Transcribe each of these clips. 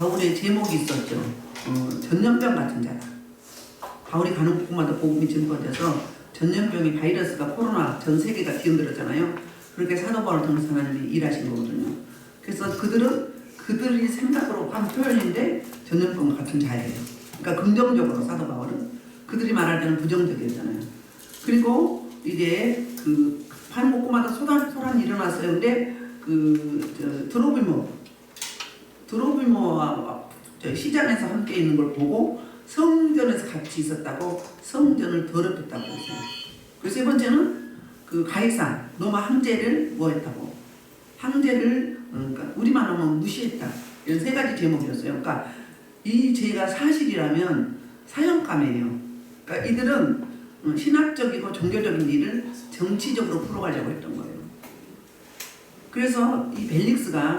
바울의 제목이 있었죠. 전염병 같은 자다. 바울이 가는 곳마다 복음이 증거돼서 전염병이 바이러스가 코로나 전 세계가 뒤흔들었잖아요. 그렇게 사도 바울 등의 하나님이 일하신 거거든요. 그래서 그들이 생각으로 한 표현인데 전염병 같은 자예요. 그러니까 긍정적으로 사도 바울은 그들이 말할 때는 부정적이었잖아요. 그리고 이제 한 곳마다 소란이 일어났어요. 근데 드로비모와 시장에서 함께 있는 걸 보고 성전에서 같이 있었다고 성전을 더럽혔다고 했어요. 그리고 세 번째는 가이사 로마 황제를 뭐 했다고 황제를 그러니까 우리만 하면 무시했다. 이런 세 가지 제목이었어요. 그러니까 이 죄가 사실이라면 사형감이에요. 그러니까 이들은 신학적이고 종교적인 일을 정치적으로 풀어가려고 했던 거예요. 그래서 이 벨릭스가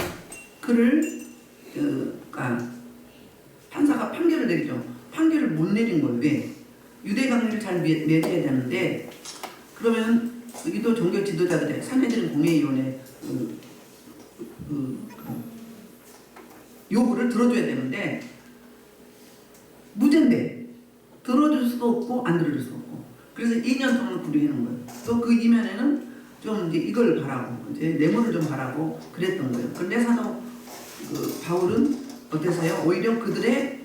그를 판사가 판결을 내리죠. 판결을 못 내린 거예요. 왜? 유대 강리를 잘 맺어야 되는데 그러면 여기도 종교 지도자들의 산헤드린 공회의원의 요구를 들어줘야 되는데 무죄인데 들어줄 수도 없고 안 들어줄 수도 없고 그래서 2년 동안 구류하는 거예요. 또 그 이면에는 좀 이제 이걸 바라고 이제 뇌물을 좀 바라고 그랬던 거예요. 그런데 사도 바울은 어땠어요? 오히려 그들의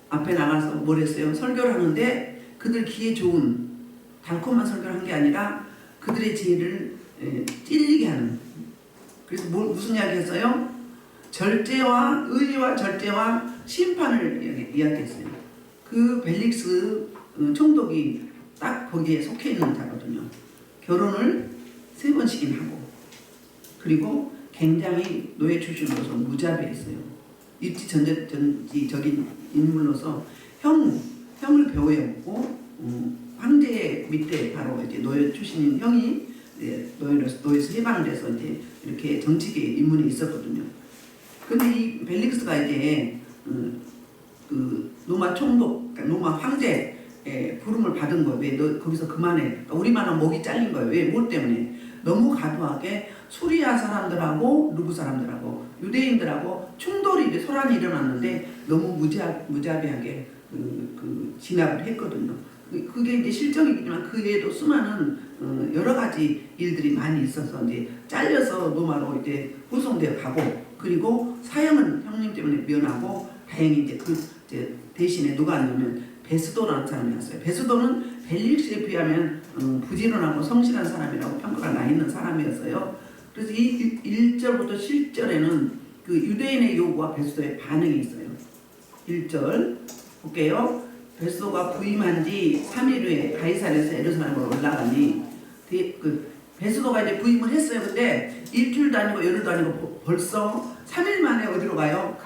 앞에 나가서 뭘 했어요? 설교를 하는데 그들 귀에 좋은 달콤한 설교를 한 게 아니라 그들의 죄를 찔리게 하는. 그래서 무슨 이야기 했어요? 절제와 의와 절제와 심판을 이야기했어요. 그 벨릭스 총독이 딱 거기에 속해 있는 자거든요. 결혼을 3번씩이나 하고 그리고 굉장히 노예 출신으로서 무자비했어요. 입지전지적인 인물로서 형을 배우였고 황제 밑에 바로 이제 노예 출신인 형이 노예에서 해방을 돼서 이제 이렇게 정치계 인물이 있었거든요. 근데 이 벨릭스가 이제 로마 총독, 로마 황제 부름을 받은 거예요. 왜 너 거기서 그만해? 그러니까 우리만은 목이 잘린 거예요. 왜? 뭐 때문에? 너무 과도하게 수리아 사람들하고 루브 사람들하고 유대인들하고 충돌이 이제 소란이 일어났는데 너무 무자비하게 진압을 했거든요. 그게 이제 실정이지만 그 외에도 수많은 여러 가지 일들이 많이 있어서 이제 잘려서 로마로 이제 후송되어 가고 그리고 사형은 형님 때문에 면하고 다행히 이제 대신에 누가 왔냐면 베스도라는 사람이었어요. 베스도는 벨릭스에 비하면 부지런하고 성실한 사람이라고 평가가 나 있는 사람이었어요. 그래서 이 1절부터 7절에는 그 유대인의 요구와 베스도의 반응이 있어요. 1절 볼게요. 베스도가 부임한 지 3일 후에 가이사랴에서 예루살렘으로 올라가니 베스도가 이제 부임을 했어요. 근데 일주일도 아니고 열흘도 아니고 벌써 3일 만에 어디로 가요?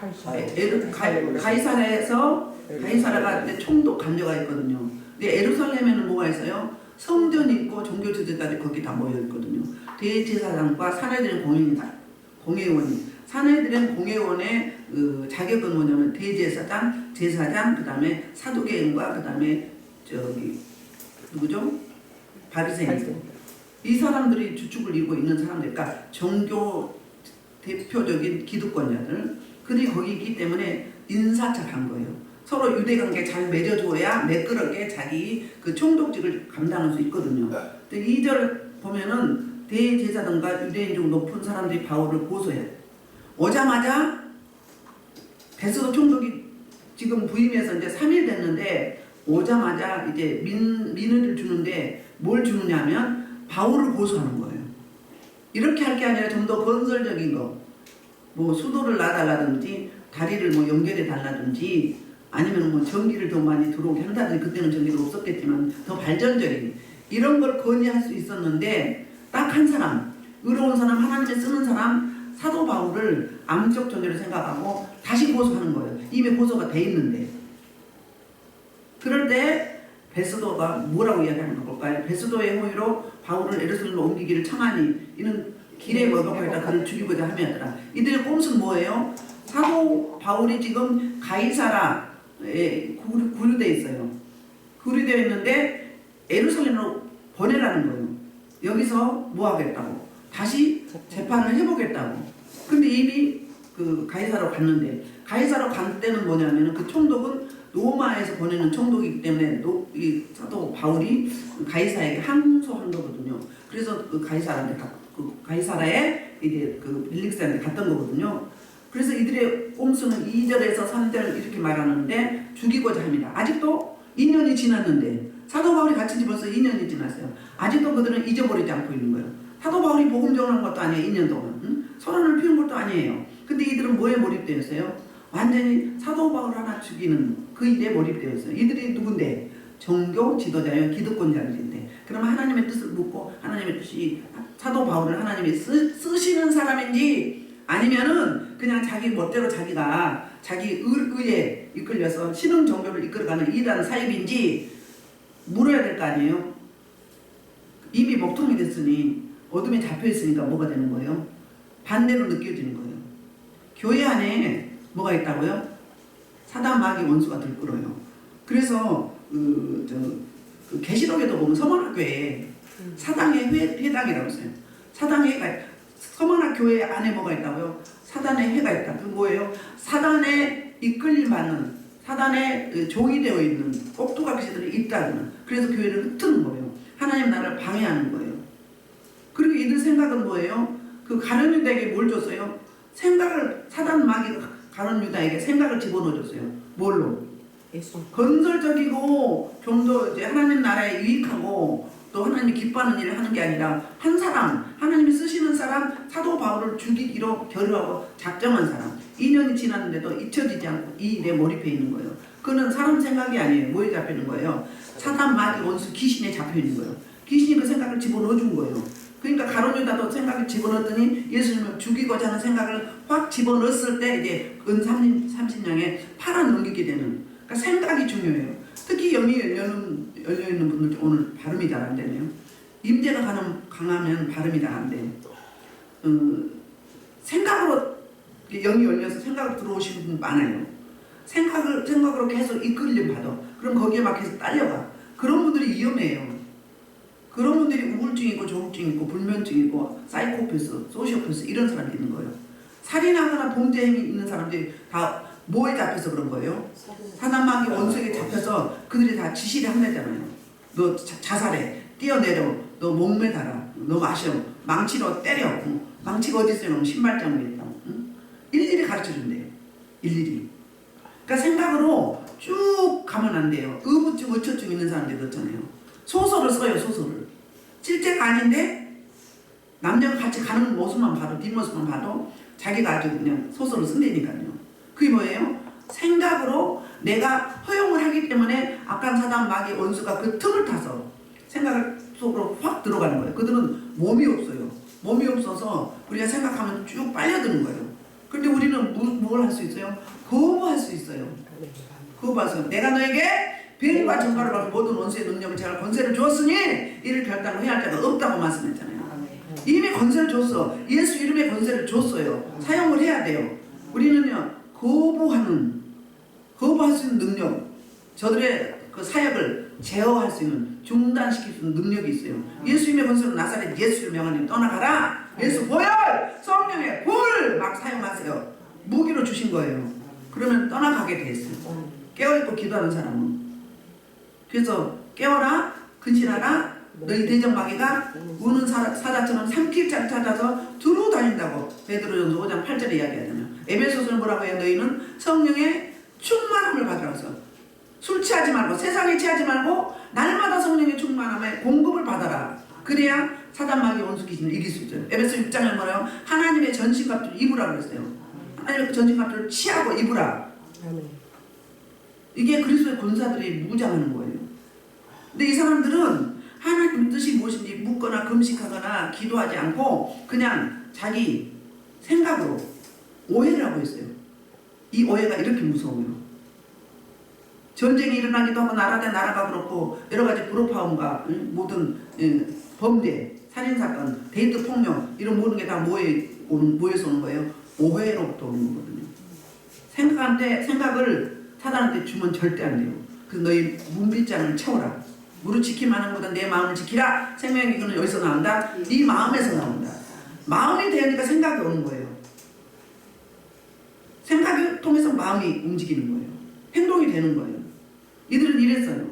가이사랴가 이제 총독 관저가 있거든요. 근데 예루살렘에는 뭐가 있어요? 성전이 있고 종교 지도자들이 거기 다 모여 있거든요. 대제사장과 산헤드린 공회의원이 산헤드린 공회의원의 자격은 뭐냐면 대제사장, 제사장, 그다음에 사두개인과 그다음에 누구죠? 바리새인. 이 사람들이 주축을 이루고 있는 사람들, 그러니까 종교 대표적인 기득권자들, 그들이 거기 있기 때문에 인사착한 거예요. 서로 유대관계 잘 맺어줘야 매끄럽게 자기 그 총독직을 감당할 수 있거든요. 2절 보면은 대제사장과 유대인 중 높은 사람들이 바울을 고소해요. 오자마자 베스도 총독이 지금 부임해서 이제 3일 됐는데 오자마자 이제 민의를 주는데 뭘 주느냐면 바울을 고소하는 거예요. 이렇게 할 게 아니라 좀 더 건설적인 거, 뭐 수도를 놔달라든지 다리를 뭐 연결해 달라든지 아니면 뭐 전기를 더 많이 들어오게 한다든지 그때는 전기가 없었겠지만 더 발전적인 이런 걸 건의할 수 있었는데 딱 한 사람, 의로운 사람, 하나님을 쓰는 사람 사도 바울을 암적 존재로 생각하고 다시 고소하는 거예요. 이미 고소가 돼 있는데. 그럴 때 베스도가 뭐라고 이야기하는 걸까요? 베스도의 호의로 바울을 예루살렘으로 옮기기를 청하니 이는 길에 먹어가다 그를 죽이고자 하며더라. 이들의 꼼수는 뭐예요? 사도 바울이 지금 가이사라에 구류되어 있어요. 구류되어 있는데 예루살렘으로 보내라는 거예요. 여기서 뭐 하겠다고? 다시 재판을 해보겠다고. 근데 이미 가이사라로 갔는데 가이사라 간 때는 뭐냐면 그 총독은 로마에서 보내는 총독이기 때문에 이 사도 바울이 가이사에게 항소한 거거든요. 그래서 그 가이사라에 이제 그 벨릭스한테 갔던 거거든요. 그래서 이들의 꼼수는 2절에서 3절 이렇게 말하는데 죽이고자 합니다. 아직도 2년이 지났는데 사도 바울이 갇힌 지 벌써 2년이 지났어요. 아직도 그들은 잊어버리지 않고 있는 거예요. 사도 바울이 복음 전하는 것도 아니에요. 2년 동안. 소란을 피운 것도 아니에요. 근데 이들은 뭐에 몰입되었어요? 완전히 사도 바울 하나 죽이는 그 일에 몰입되었어요. 이들이 누군데? 종교 지도자요, 기득권자들인데. 그러면 하나님의 뜻을 묻고 하나님의 뜻이 사도 바울을 하나님이 쓰시는 사람인지 아니면은 그냥 자기 멋대로 자기가 자기 의에 이끌려서 신흥 종교를 이끌어가는 이단 사입인지 물어야 될 거 아니에요. 이미 먹통이 됐으니 어둠에 잡혀있으니까 뭐가 되는 거예요? 반대로 느껴지는 거예요. 교회 안에 뭐가 있다고요? 사단 마귀 원수가 들끓어요. 그래서 그 계시록에도 보면 서문학교에 사당의 회당이라고 써요. 사당의 회가 서문학교회 안에 뭐가 있다고요? 사단의 회가 있다. 그 뭐예요? 사단에 이끌림 받는 사단의 종이 되어 있는 꼭두각시들이 있다는. 그래서 교회를 흩트는 거예요. 하나님 나라를 방해하는 거예요. 그리고 이들 생각은 뭐예요? 그 가룟 유다에게 뭘 줬어요? 생각을 사단 마귀가 가룟 유다에게 생각을 집어넣어줬어요. 뭘로? 건설적이고 좀 더 이제 하나님 나라에 유익하고 또 하나님이 기뻐하는 일을 하는 게 아니라 한 사람, 하나님이 쓰시는 사람, 사도 바울을 죽이기로 결의하고 작정한 사람. 2년이 지났는데도 잊혀지지 않고 이 일에 몰입해 있는 거예요. 그는 사람 생각이 아니에요. 뭐에 잡혀 있는 거예요? 사단 마귀 원수 귀신에 잡혀 있는 거예요. 귀신이 그 생각을 집어넣어 준 거예요. 그러니까 가룟 유다도 생각을 집어넣었더니 예수님을 죽이고자 하는 생각을 확 집어넣었을 때 이제 은 30냥에 팔아넘기게 되는. 그러니까 생각이 중요해요. 특히 영이 열려있는 분들 오늘 발음이 잘 안 되네요. 임재가 강하면 발음이 잘 안 돼요. 생각으로 영이 열려서 생각으로 들어오시는 분 많아요. 생각으로 계속 이끌림 받아. 그럼 거기에 막 계속 딸려가. 그런 분들이 위험해요. 그런 분들이 우울증 있고 조울증 있고 불면증 있고 사이코패스, 소시오패스 이런 사람이 있는 거예요. 살인하거나 범죄 행위 있는 사람들이 다 뭐에 잡혀서 그런 거예요? 사단마귀 원수에게 잡혀서 그들이 다 지시를 한다잖아요. 너 자살해, 뛰어내려, 너 목매달아, 너 마셔, 망치로 때려. 망치가 어디 있어요? 신발장에 있다고. 일일이 가르쳐준대요. 일일이. 그러니까 생각으로 쭉 가면 안 돼요. 의부증, 의처증 있는 사람들 그렇잖아요. 소설을 써요. 소설을. 실제가 아닌데 남녀가 같이 가는 모습만 봐도 뒷모습만 봐도 자기가 아주 그냥 소설을 쓴다니까요. 그게 뭐예요? 생각으로 내가 허용을 하기 때문에 악한 사단 마귀 원수가 그 틈을 타서 생각 속으로 확 들어가는 거예요. 그들은 몸이 없어요. 몸이 없어서 우리가 생각하면 쭉 빨려드는 거예요. 그런데 우리는 뭘 할 수 있어요? 거부할 수 있어요. 거부해서 내가 너에게 배임과 전가를 받은 모든 원수의 능력을 제가 권세를 주었으니 이를 결단을 해야 할 자가 없다고 말씀했잖아요. 이미 권세를 줬어. 예수 이름의 권세를 줬어요. 사용을 해야 돼요. 우리는요 거부할 수 있는 능력, 저들의 그 사역을 제어할 수 있는, 중단시킬 수 있는 능력이 있어요. 예수님의 권세로 나사렛 예수를 명하니 떠나가라. 예수 보혈, 성령의 불 막 사용하세요. 무기로 주신 거예요. 그러면 떠나가게 돼 있어요. 깨어있고 기도하는 사람은. 그래서 깨어라, 근신하라. 너희 대적마귀가 우는 사자처럼 삼킬 자를 찾아서 두루 다닌다고 베드로전서 5장 8절에 이야기하잖아요. 에베소서는 뭐라고 해요? 너희는 성령의 충만함을 받으라서 술 취하지 말고 세상에 취하지 말고 날마다 성령의 충만함에 공급을 받아라. 그래야 사단마귀 원수 귀신을 이길 수 있어요. 에베소 6장에 뭐라요? 하나님의 전신갑주를 입으라 그랬어요. 하나님의 전신갑주를 취하고 입으라. 이게 그리스도의 권사들이 무장하는 거예요. 근데 이 사람들은 하나님의 뜻이 무엇인지 묻거나 금식하거나 기도하지 않고 그냥 자기 생각으로 오해를 하고 있어요. 이 오해가 이렇게 무서워요. 전쟁이 일어나기도 하고 나라 대 나라가 그렇고 여러 가지 불협화음과 모든 범죄, 살인사건, 데이트 폭력 이런 모든 게 다 모여서 오는 거예요. 오해로부터 오는 거거든요. 생각을 사단한테 주면 절대 안 돼요. 그래서 너희 문빗장을 채워라. 무릇 지키만 하는 것보다 내 마음을 지키라. 생명의 기근은 여기서 나온다. 네 마음에서 나온다. 마음이 되니까 생각이 오는 거예요. 생각이 통해 통해서 마음이 움직이는 거예요. 행동이 되는 거예요. 이들은 이랬어요.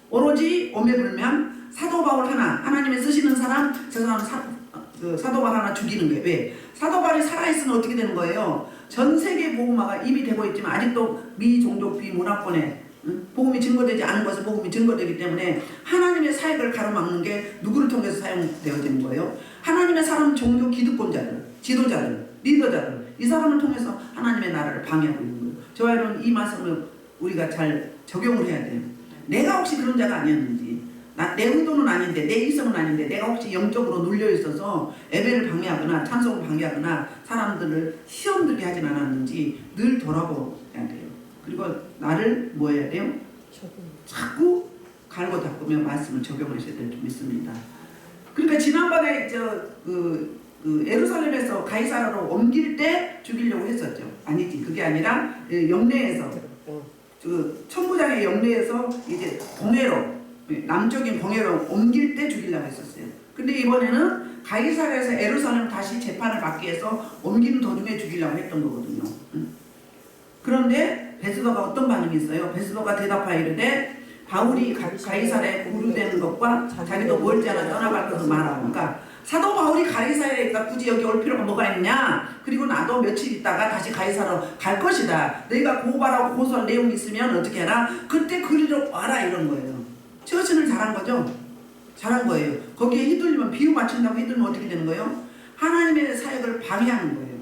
오로지 오매불면 사도 바울 하나, 하나님의 쓰시는 사람, 저 사람 사도 바울 하나 죽이는 거예요. 왜? 사도 바울이 살아있으면 어떻게 되는 거예요? 전 세계 복음화가 이미 되고 있지만 아직도 미종족 비문화권에 복음이 증거되지 않은 것을 복음이 증거되기 때문에 하나님의 사역을 가로막는 게 누구를 통해서 사용되어지는 거예요? 하나님의 사람, 종교, 기득권자들, 지도자들, 리더자들, 이 사람을 통해서 하나님의 나라를 방해하고 있는 거예요. 저와 여러분, 이 말씀을 우리가 잘 적용을 해야 돼요. 내가 혹시 그런 자가 아니었는지, 내 의도는 아닌데, 내 이성은 아닌데, 내가 혹시 영적으로 눌려있어서 예배를 방해하거나 찬송을 방해하거나 사람들을 시험 들게 하진 않았는지 늘 돌아보아야 돼요. 그리고 나를 뭐 해야 돼요? 자꾸 갈고 닦으며 말씀을 적용하셔야 될 줄 믿습니다. 그러니까 지난번에 예루살렘에서 가이사라로 옮길 때 죽이려고 했었죠. 아니지, 그게 아니라 영내에서 천부장의 영내에서 이제 공회로, 남쪽인 공회로 옮길 때 죽이려고 했었어요. 근데 이번에는 가이사라에서 예루살렘 다시 재판을 받기 위해서 옮기는 도중에 죽이려고 했던 거거든요. 그런데 베스도가 어떤 반응이 있어요? 베스도가 대답하여 이르되 바울이 가이사라에 구류되는 것과 자기도 멀지 않아 떠나갈 것을 말하고, 그러니까 사도 바울이 가이사라에 굳이 여기 올 필요가 뭐가 있냐? 그리고 나도 며칠 있다가 다시 가이사라로 갈 것이다. 너희가 고발하고 고소할 내용이 있으면 어떻게 해라? 그때 그리로 와라, 이런 거예요. 처신을 잘한 거죠? 잘한 거예요. 거기에 휘둘리면, 비유 맞춘다고 휘둘리면 어떻게 되는 거예요? 하나님의 사역을 방해하는 거예요.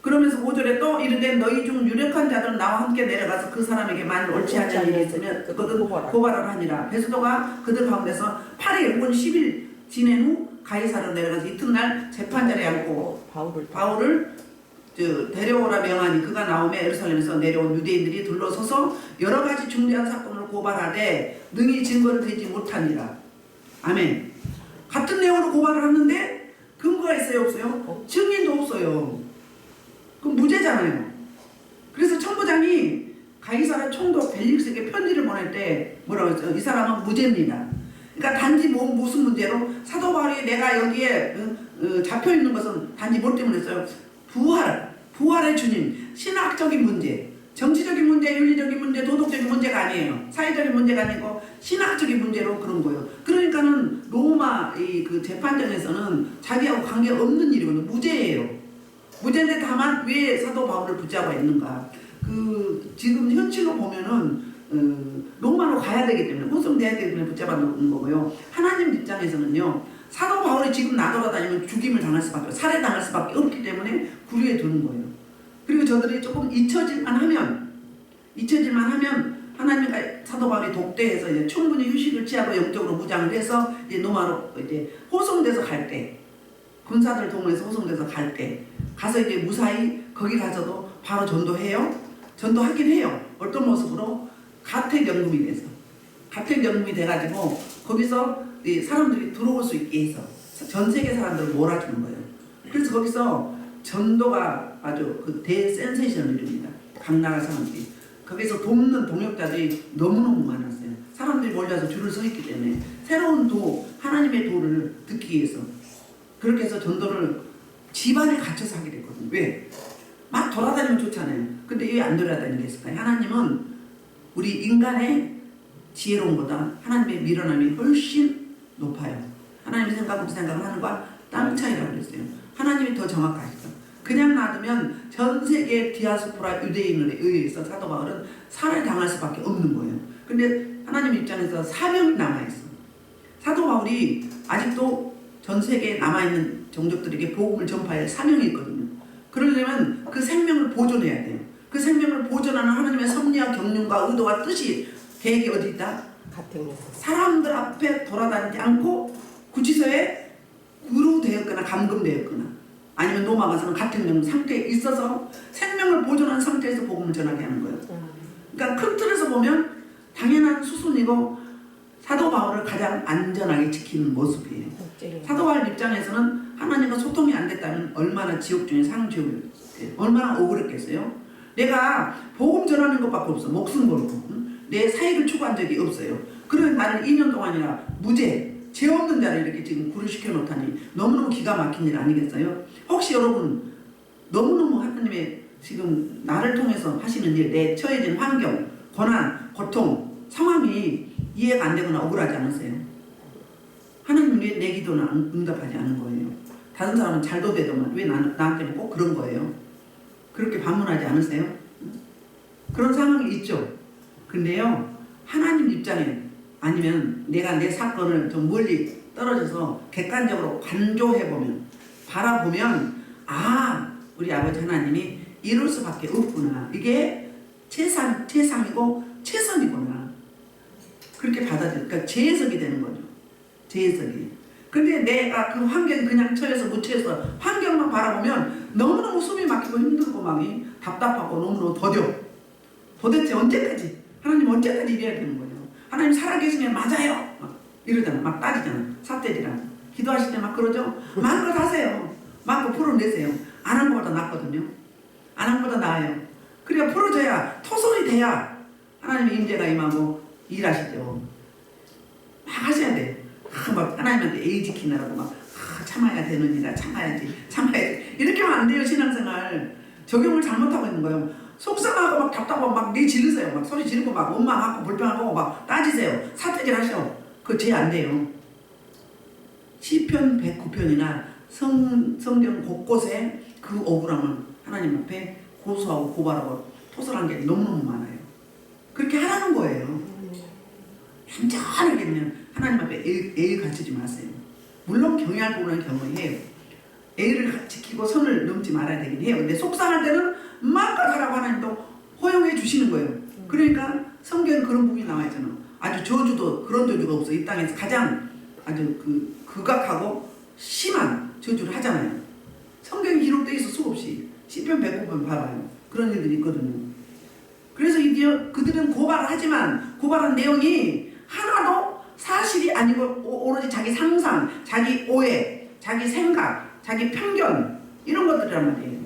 그러면서 5절에 또 이르되 너희 중 유력한 자들은 나와 함께 내려가서 그 사람에게 만일 옳지 않은 일이 있으면 그것은 고발을 하니라. 베스도가 그들 가운데서 8일 혹은 10일 지낸 후 가이사로 내려가서 이튿날 재판자리에 앉고 바울을 데려오라 명하니 그가 나오며 예루살렘에서 내려온 유대인들이 둘러서서 여러 가지 중대한 사건을 고발하되 능히 증거를 대지 못하니라. 아멘. 같은 내용으로 고발을 하는데 근거가 있어요, 없어요? 증인도 없어요. 그럼 무죄잖아요. 그래서 천부장이 가이사라 총독 벨릭스에게 편지를 보낼 때 뭐라고 했어요? 이 사람은 무죄입니다. 그러니까 단지 무슨 문제로 사도 바울이 내가 여기에 잡혀있는 것은 단지 뭘 때문에 했어요? 부활의 주님, 신학적인 문제, 정치적인 문제, 윤리적인 문제, 도덕적인 문제가 아니에요. 사회적인 문제가 아니고 신학적인 문제로 그런 거예요. 그러니까는 로마 그 재판정에서는 자기하고 관계없는 일이거든요. 무죄예요. 무죄인데 다만 왜 사도 바울을 붙잡아 있는가? 지금 현실로 보면은 로마로 가야 되기 때문에, 호송돼야 되기 때문에 붙잡아 놓은 거고요. 하나님 입장에서는요, 사도 바울이 지금 나돌아다니면 죽임을 당할 수밖에, 살해당할 수밖에 없기 때문에 구류에 두는 거예요. 그리고 저들이 조금 잊혀질만 하면 하나님과 사도 바울이 독대해서 이제 충분히 휴식을 취하고 영적으로 무장을 해서 이제 로마로 이제 호송돼서 갈 때, 군사들 동원해서 호송돼서 갈 때, 가서 이제 무사히 거기 가서도 바로 전도해요. 전도하긴 해요. 어떤 모습으로? 가택연금이 돼서. 가택연금이 돼가지고 거기서 사람들이 들어올 수 있게 해서 전 세계 사람들을 몰아주는 거예요. 그래서 거기서 전도가 아주 대센세이션을 이룹니다. 각 나라 사람들이. 거기서 돕는 동역자들이 너무너무 많았어요. 사람들이 몰려서 줄을 서 있기 때문에 새로운 하나님의 도를 듣기 위해서 그렇게 해서 전도를 집안에 갇혀서 하게 됐거든요. 왜? 막 돌아다니면 좋잖아요. 근데 왜 안 돌아다니는 게 있을까요? 하나님은 우리 인간의 지혜로움보다 하나님의 미련함이 훨씬 높아요. 하나님의 생각, 우리 생각을 하는과 땅 차이라고 그랬어요. 하나님이 더 정확하시죠. 그냥 놔두면 전 세계 디아스포라 유대인에 의해서 사도 바울은 살해당할 수밖에 없는 거예요. 근데 하나님 입장에서 사명이 남아있어. 사도 바울이 아직도 전 세계에 남아있는 종족들에게 복음을 전파할 사명이 있거든요. 그러려면 그 생명을 보존해야 돼요. 그 생명을 보존하는 하나님의 섭리와 경륜과 의도와 뜻이, 계획이 어디 있다? 사람들 앞에 돌아다니지 않고 구치소에 구루되었거나 감금되었거나 아니면 로마 가서는 같은 상태에 있어서 생명을 보존한 상태에서 복음을 전하게 하는 거예요. 그러니까 큰 틀에서 보면 당연한 수순이고 사도 바울을 가장 안전하게 지키는 모습이에요. 사도 바울 입장에서는 하나님과 소통이 안 됐다면 얼마나 지옥 중에 상지옥이 얼마나 억울했겠어요. 내가 복음 전하는 것밖에 없어. 목숨 걸고 내 사익을 추구한 적이 없어요. 그런 나를 2년 동안이나 무죄, 죄 없는 자를 이렇게 지금 구류시켜 놓다니 너무너무 기가 막힌 일 아니겠어요? 혹시 여러분 너무너무 하나님의 지금 나를 통해서 하시는 일, 내 처해진 환경, 고난, 고통, 상황이 이해가 안 되거나 억울하지 않으세요? 하나님 왜 내 기도는 응답하지 않은 거예요? 다른 사람은 잘도 되더만 왜 나한테는 꼭 그런 거예요? 그렇게 반문하지 않으세요? 그런 상황이 있죠. 근데요, 하나님 입장에 아니면 내가 내 사건을 좀 멀리 떨어져서 객관적으로 관조해보면, 바라보면, 아, 우리 아버지 하나님이 이럴 수밖에 없구나. 이게 최상이고 최선이구나. 그렇게 받아들이니까 재해석이 되는 거죠. 재해석이. 근데 내가 그 환경 그냥 처해서 못 처해서 환경만 바라보면 너무너무 숨이 막히고 힘들고 막 답답하고 너무너무 더뎌. 도대체 언제까지? 하나님 언제까지 이래야 되는 거예요? 하나님 살아계시면 맞아요. 막 이러잖아. 막 따지잖아. 삿대질하는. 기도하실 때 막 그러죠. 마음껏 하세요. 마음껏 풀어내세요. 안 한 것보다 낫거든요. 안 한 것보다 나아요. 그래야 풀어줘야 토솔이 돼야 하나님의 임재가 임하고 일하시죠. 막 하셔야 돼. 막 하나님한테 예의 지키느라고 막 참아야 되느니라 참아야지 이렇게 하면 안 돼요. 신앙생활 적용을 잘못하고 있는 거예요. 속상하고 막 답답하고 막 내 지르세요. 막 소리 지르고 막 원망하고 불평하고 막 따지세요. 사태질 하셔. 그거 죄 안 돼요. 시편 109편이나 성경 곳곳에 그 억울함을 하나님 앞에 고소하고 고발하고 토설한 게 너무너무 많아요. 그렇게 하라는 거예요. 얌전하게 그냥 하나님 앞에 애를 갖추지 마세요. 물론 경외할 부분은 경외해요. 애를 지키고 선을 넘지 말아야 되긴 해요. 근데 속상할 때는 마음껏 하라고 하나님도 허용해 주시는 거예요. 그러니까 성경에 그런 부분이 나와 있잖아. 아주 저주도 그런 저주가 없어. 이 땅에서 가장 아주 극악하고 심한 저주를 하잖아요. 성경에 기록되어 있어. 수없이 시편 109편 봐봐요. 그런 일들이 있거든요. 그래서 그들은 고발을 하지만 고발한 내용이 하나도 사실이 아니고 오로지 자기 상상, 자기 오해, 자기 생각, 자기 편견 이런 것들이란 말이에요.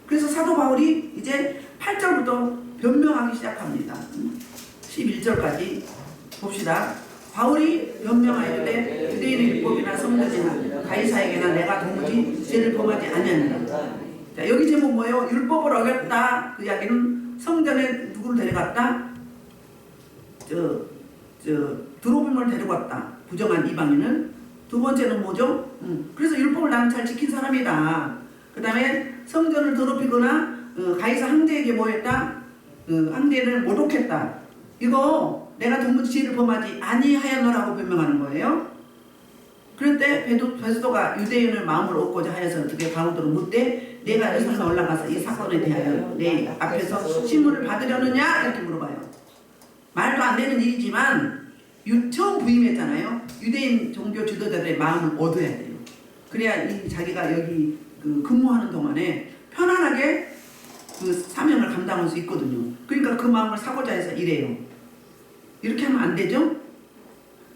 그래서 사도 바울이 이제 8절부터 변명하기 시작합니다. 11절까지 봅시다. 바울이 변명하여되 유대인의 율법이나 성전이나 가이사에게나 내가 도무지 죄를 범하지 아니하니라. 자, 여기 제목 뭐예요? 율법을 어겼다. 그 이야기는 성전에 누구를 데려갔다? 드로빔을 데려갔다. 부정한 이방인을. 두 번째는 뭐죠? 그래서 율법을 나는 잘 지킨 사람이다. 그 다음에 성전을 더럽히거나 가이사 황제에게 뭐 했다? 황제를 모독했다. 이거 내가 도무지 죄를 범하지 아니하였노라고 변명하는 거예요. 그럴 때 베스도가 유대인을 마음을 얻고자 하여서 어떻게 바울도로 묻되 내가 예루살렘에 올라가서 이 사건에 대하여 내 앞에서 신문을 받으려느냐 이렇게 물어봐요. 말도 안 되는 일이지만 처음 부임했잖아요. 유대인 종교 지도자들의 마음을 얻어야 돼요. 그래야 자기가 여기 근무하는 동안에 편안하게 그 사명을 감당할 수 있거든요. 그러니까 그 마음을 사고자 해서 이래요. 이렇게 하면 안 되죠?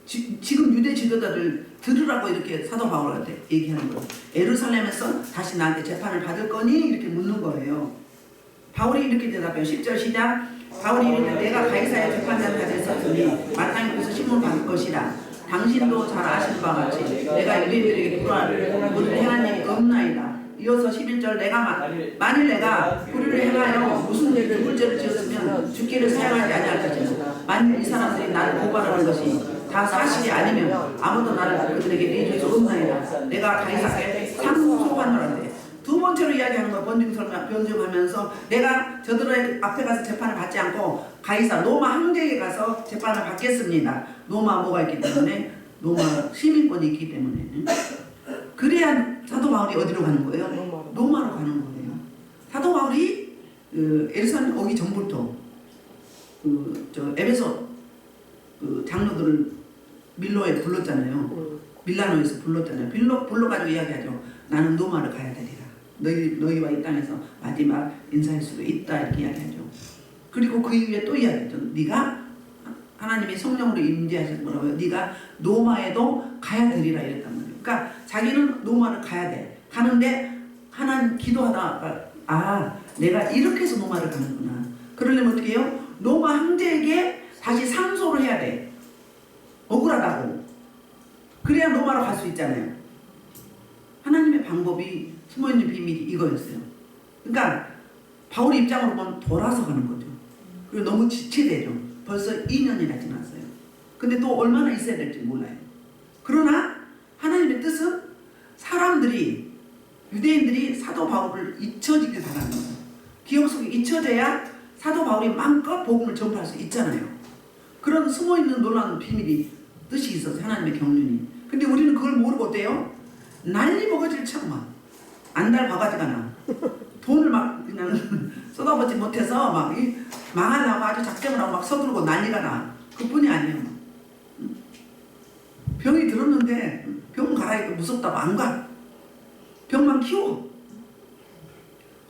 지금 유대 지도자들 들으라고 이렇게 사도 바울한테 얘기하는 거예요. 예루살렘에서 다시 나한테 재판을 받을 거니? 이렇게 묻는 거예요. 바울이 이렇게 대답해요. 10절 시작. 바울이 이르되 내가 가이사의 재판장을 가졌으니 마땅히 그래서 신문 받을 것이라. 당신도 잘 아시는 바와 같이 내가 유대인들에게 불화를 행한 일이 없나이다. 이어서 11절 내가 만일 내가 불의를 행하여 무슨 일을 물죄를 지었으면 죽기를 사용하지 아니할 것이다. 만일 이 사람들이 나를 고발하는 것이 다 사실이 아니면 아무도 나를 그들에게 내줄 수 없나이다. 내가 가이사에게 상소하노라는데 두 번째로 이야기하는 거 변증하면서 내가 저들의 앞에 가서 재판을 받지 않고 가이사 로마 황제에 가서 재판을 받겠습니다. 로마 뭐가 있기 때문에 로마 시민권이 있기 때문에 그래야 사도 바울이 어디로 가는 거예요? 로마로 가는 거예요. 사도 바울이 예루살렘 오기 전부터 에베소 장로들을 밀로에 불렀잖아요. 밀라노에서 불렀잖아요. 불러가지고 이야기하죠. 나는 로마를 가야 되리라. 너희와 이 땅에서 마지막 인사할 수도 있다 이렇게 이야기하죠. 그리고 그 이후에 또 이야기하죠. 네가 하나님이 성령으로 임재하실 거라고요. 네가 로마에도 가야 되리라 이랬단 말이에요. 그러니까 자기는 로마를 가야 돼. 가는데 하나님 기도하다가 내가 이렇게 해서 로마를 가는구나. 그러려면 어떻게 해요? 로마 황제에게 다시 상소를 해야 돼. 억울하다고. 그래야 로마로 갈 수 있잖아요. 하나님의 방법이 숨어있는 비밀이 이거였어요. 그러니까 바울 입장으로 보면 돌아서 가는 거죠. 그리고 너무 지체되죠. 벌써 2년이나 지났어요. 근데 또 얼마나 있어야 될지 몰라요. 그러나 하나님의 뜻은 사람들이, 유대인들이 사도 바울을 잊혀지게 바라는 거예요. 기억 속에 잊혀져야 사도 바울이 마음껏 복음을 전파할 수 있잖아요. 그런 숨어있는 놀라운 비밀이, 뜻이 있어서 하나님의 경륜이. 근데 우리는 그걸 모르고 어때요? 난리 버거지를 쳐 막. 안달 바가지가 나. 돈을 막 그냥 쏟아붓지 못해서 막 망하려고 아주 작정을 하고 막 서두르고 난리가 나. 그뿐이 아니에요. 병이 들었는데 병 가라니까 무섭다고 안 가. 병만 키워.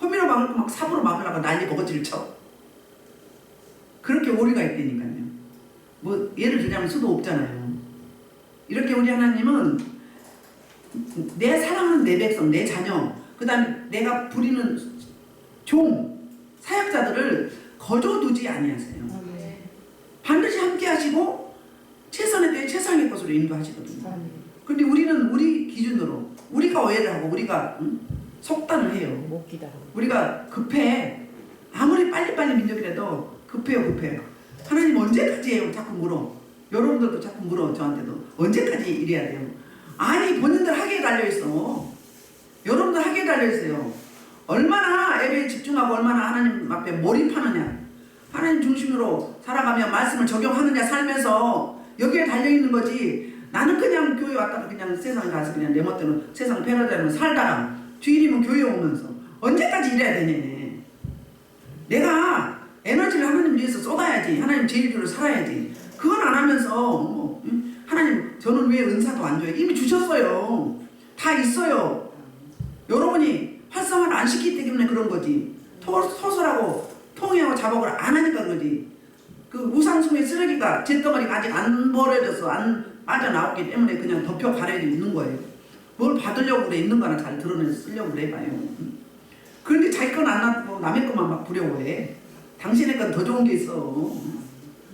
허미로 막을 거 막 삽으로 막으려고 난리 버거지를 쳐. 그렇게 오리가 있다니까요. 뭐 예를 들자면 수도 없잖아요. 이렇게 우리 하나님은 내 사랑하는 내 백성, 내 자녀, 그 다음에 내가 부리는 종, 사역자들을 거저두지 아니하세요. 반드시 함께 하시고 최선의 때에 최상의 것으로 인도하시거든요. 근데 우리는 우리 기준으로 우리가 오해를 하고 우리가 속단을 해요. 우리가 급해. 아무리 빨리빨리 민족이라도 급해요. 하나님 언제까지 해요? 자꾸 물어. 여러분들도 자꾸 물어. 저한테도 언제까지 이래야 돼요? 아니 본인들 하기에 달려있어. 여러분들 하기에 달려있어요. 얼마나 예배에 집중하고 얼마나 하나님 앞에 몰입하느냐, 하나님 중심으로 살아가며 말씀을 적용하느냐, 살면서 여기에 달려있는 거지. 나는 그냥 교회 왔다가 그냥 세상 가서 그냥 내 멋대로 세상 패러다니면 살다가 주일이면 교회 오면서 언제까지 이래야 되냐. 내가 에너지를 하나님 위해서 쏟아야지. 하나님 제일주로 살아야지. 그건 안 하면서 하나님 저는 왜 은사도 안 줘요? 이미 주셨어요. 다 있어요. 여러분이 활성화를 안 시키기 때문에 그런 거지. 토설하고 통회하고 자복을 안 하니까 그러지. 그 우상숭의 쓰레기가 잿덩어리가 아직 안 버려져서 안 빠져나왔기 때문에 그냥 덮여 가려져 있는 거예요. 뭘 받으려고 그래. 있는 거나 잘 드러내서 쓰려고 그래 봐요. 그런데 자기 건 안 놔두고 남의 것만 막 부려워해. 당신의 건 더 좋은 게 있어.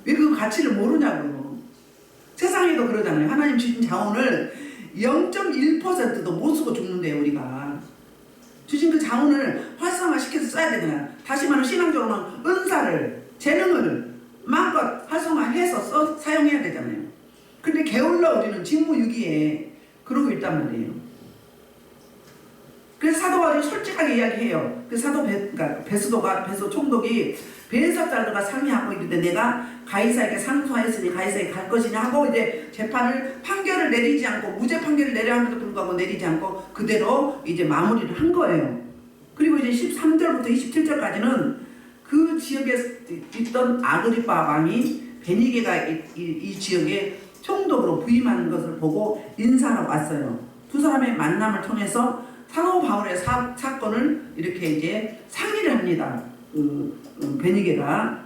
왜 그 가치를 모르냐고요. 세상에도 그러잖아요. 하나님 주신 자원을 0.1%도 못 쓰고 죽는데요. 우리가 주신 그 자원을 활성화시켜서 써야 되잖아요. 다시 말하면 신앙적으로는 은사를, 재능을 마음껏 활성화해서 사용해야 되잖아요. 근데 게을러 우리는 직무유기에 그러고 있단 말이에요. 그래서 사도 바울이 솔직하게 이야기해요. 그 사도 그러니까 베스도 총독이 베네사달들과 상의하고 있는데 내가 가이사에게 상소하였으니 가이사에게 갈 것이냐 하고 이제 재판을 판결을 내리지 않고 무죄 판결을 내려 함에도 불구하고 내리지 않고 그대로 이제 마무리를 한 거예요. 그리고 이제 13절부터 27절까지는 그 지역에 있던 아그리파 왕이 베니게가 이 지역에 총독으로 부임하는 것을 보고 인사하러 왔어요. 두 사람의 만남을 통해서 사도 바울의 사건을 이렇게 이제 상의를 합니다. 베니게가.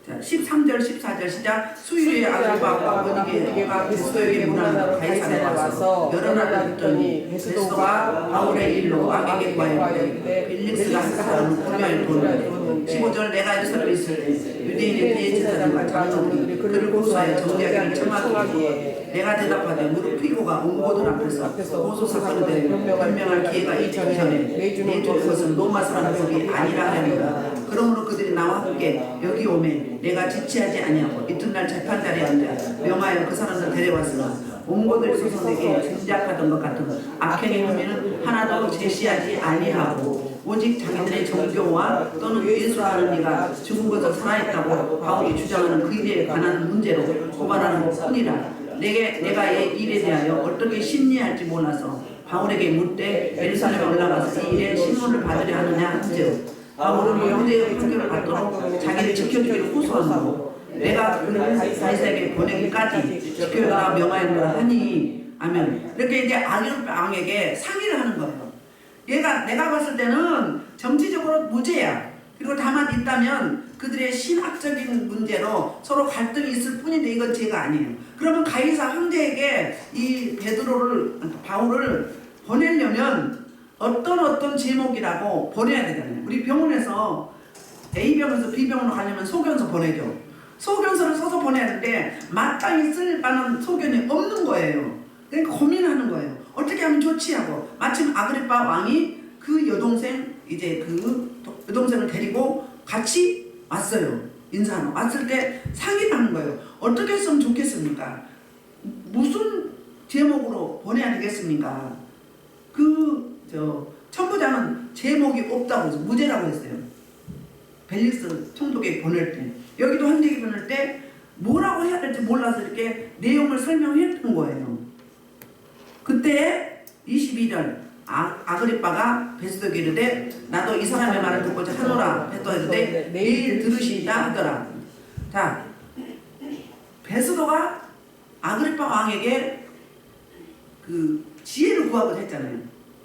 자, 13절, 14절 시작. 수유의 아그리파와 베니게가 베스도에게 문하는 가이사에 와서 여러 날을 듣더니 베스도가 바울의 일로 왕에게 구하였는데 벨릭스가 하는 공명을 도는 15절 내가 예루살렘에 있을 때 유대인의 대제사장과 장로들이 그를 고소하여 정죄하기를 청하기에 내가 대답하되 무릎 피고가 온 모든 앞에서 고소 사건에 대해 변명할 기회가 있기 전에 내주는 것은 로마 사람들이 아니라 하리라. 그러므로 그들이 나와 함께 여기 오매 내가 지체하지 아니하고 이튿날 재판자리에 앉아 명하여 그 사람들 데려왔으나 온고들 소송에게 짐작하던 것 같은 악행의 혐의는 하나도 제시하지 아니하고 오직 자기들의 정교와 또는 예수라는 이가 죽은 것을 살아있다고 바울이 주장하는 그 일에 관한 문제로 고발하는 것뿐이라. 내가 이 일에 대하여 어떻게 심리할지 몰라서 바울에게 묻되 예루살렘에 올라가서 이 일에 신문을 받으려 하느냐 한즉 바울은 유대의 판결을 받도록 자기를 지켜주기를 호소하므로 내가 그를 가이사에게 보내기까지 지켜라 명하였노라 하니 아멘. 이렇게 이제 아그리파 왕에게 상의를 하는 거예요. 내가 봤을 때는 정치적으로 무죄야. 그리고 다만 있다면 그들의 신학적인 문제로 서로 갈등이 있을 뿐인데 이건 죄가 아니에요. 그러면 가이사 황제에게 이 바울을 보내려면 어떤 제목이라고 보내야 되잖아요. 우리 병원에서 A병원에서 B병원으로 가려면 소견서 보내죠. 소견서를 써서 보내야 하는데 마땅히 쓸 만한 소견이 없는 거예요. 그러니까 고민하는 거예요. 어떻게 하면 좋지 하고 마침 아그리파 왕이 그 여동생 이제 그 여동생을 데리고 같이 왔어요. 인사하러 왔을 때 상의를 하는 거예요. 어떻게 했으면 좋겠습니까? 무슨 제목으로 보내야 되겠습니까? 천부장은 제목이 없다고 해서 무죄라고 했어요. 벨릭스 총독에게 보낼 때. 여기도 한대기 보낼 때 뭐라고 해야 될지 몰라서 이렇게 내용을 설명했던 거예요. 그때 22절 아그리빠가 베스도에게 이르되 나도 이 사람의 말을 듣고자 하노라 했더니 내일 들으시리라 하더라. 자, 베스도가 아그리빠 왕에게 그 지혜를 구하고자 했잖아요.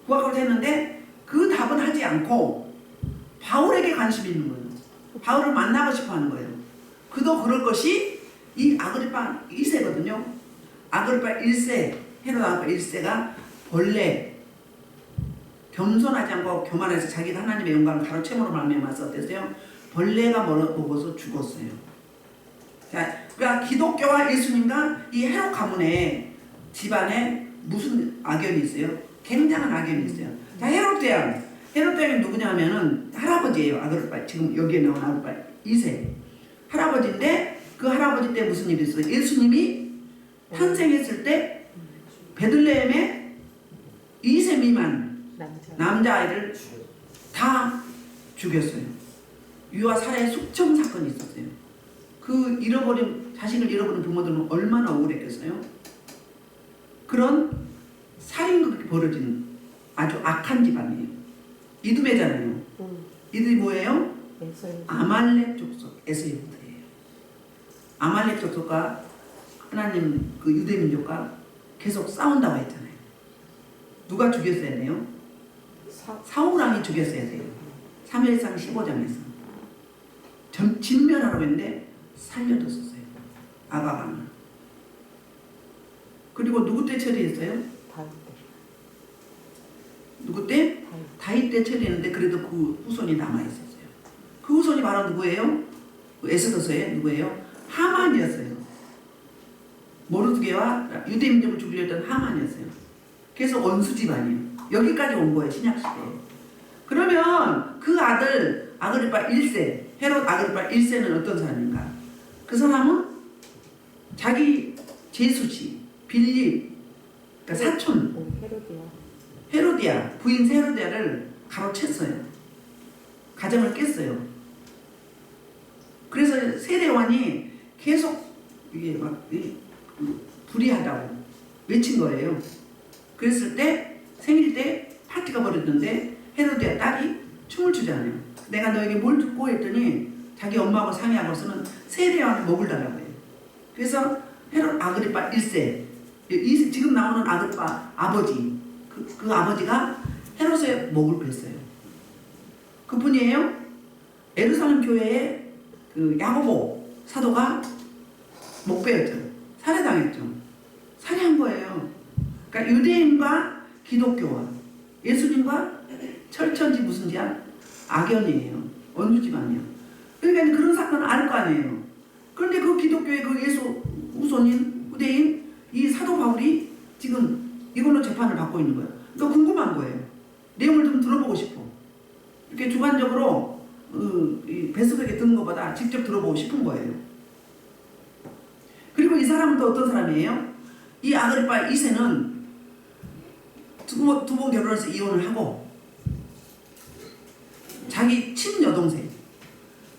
구하고자 했는데 그 답은 하지 않고 바울에게 관심이 있는 거예요. 바울을 만나고 싶어 하는 거예요. 그도 그럴 것이 이 아그리빠 2세거든요. 아그리빠 1세, 헤롯 아그리빠 1세가 본래 겸손하지 않고 교만해서 자기가 하나님의 영광을 가로채므로 말미암아서 어땠어요? 벌레가 먹어서 죽었어요. 자, 그러니까 기독교와 예수님과 이 헤롯 가문의 집안에 무슨 악연이 있어요? 굉장한 악연이 있어요. 자, 헤롯 대왕이 누구냐 하면은 할아버지예요. 아그리빠, 지금 여기에 나온 아그리빠 2세 할아버지인데 그 할아버지 때 무슨 일이 있어요? 예수님이 탄생했을 때 베들레헴에 2세 미만 남자아이를 다 죽였어요. 유아 살해 숙청 사건이 있었어요. 그 자식을 잃어버린 부모들은 얼마나 억울했겠어요? 그런 살인극이 벌어진 아주 악한 집안이에요. 이두메잖아요. 이들이 뭐예요? 아말렉 족속 에서유들이에요. 아말렉 족속과 하나님 그 유대민족과 계속 싸운다고 했잖아요. 누가 죽였어야 돼요? 사울왕이 죽였어야 돼요. 3일상 15장에서 진멸하라고 했는데 살려뒀었어요. 아가방을. 그리고 누구 때 처리했어요? 누구 때? 다윗 때 처리했는데 그래도 그 후손이 남아있었어요. 그 후손이 바로 누구예요? 에스더서에 누구예요? 하만이었어요. 모르드게와 유대민족을 죽이려 했던 하만이었어요. 그래서 원수 집안이에요. 여기까지 온 거예요. 신약시대에. 그러면 그 아들 아그리빠 1세 헤롯 아그리빠 1세는 어떤 사람인가? 그 사람은 자기 제수지 빌립 그러니까 사촌 헤로디아 부인 헤로디아를 가로챘어요. 가정을 깼어요. 그래서 세례요한이 계속 이게 막 불의하다고 외친 거예요. 그랬을 때 생일 때 파티가 벌어졌는데 헤로디아 딸이 춤을 추잖아요. 내가 너에게 뭘 듣고 했더니 자기 엄마하고 상의하고서는 세례요한을 먹을 달라고 해요. 그래서 헤롯 아그리빠 1세 지금 나오는 아그리빠 아버지 그 아버지가 헤롯의 목을 뺐어요. 그분이에요. 예루살렘 교회에 그 야고보 사도가 목 베었죠. 살해당했죠. 살해한 거예요. 그러니까 유대인과 기독교와 예수님과 철천지 무슨지야? 악연이에요. 원수 집안이에요. 그러니까 그런 사건을 알 거 아니에요. 그런데 그 기독교의 그 예수 후손인 후대인 이 사도 바울이 지금 이걸로 재판을 받고 있는 거예요. 그러니까 궁금한 거예요. 내용을 좀 들어보고 싶어. 이렇게 주관적으로 베스도에게 듣는 것보다 직접 들어보고 싶은 거예요. 그리고 이 사람은 또 어떤 사람이에요? 이 아그리빠 2세는 두 번 결혼해서 이혼을 하고 자기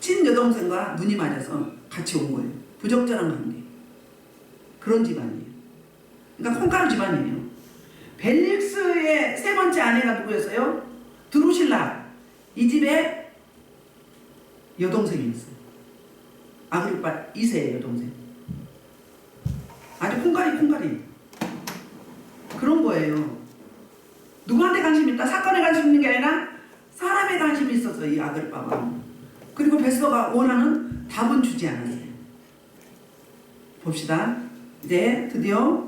친여동생과 눈이 맞아서 같이 온 거예요. 부적절한 관계. 그런 집안이에요. 그러니까 콩가루 집안이에요. 벨릭스의 세 번째 아내가 누구였어요? 드루실라. 이 집에 여동생이 있어요. 아그리빠 2세의 여동생. 아주 콩가리. 그런 거예요. 누구한테 관심이 있다? 사건에 관심 있는 게 아니라 사람에 관심이 있었어, 이 아그리빠가. 그리고 베스도가 원하는 답은 주지 않았어요. 봅시다. 이제 드디어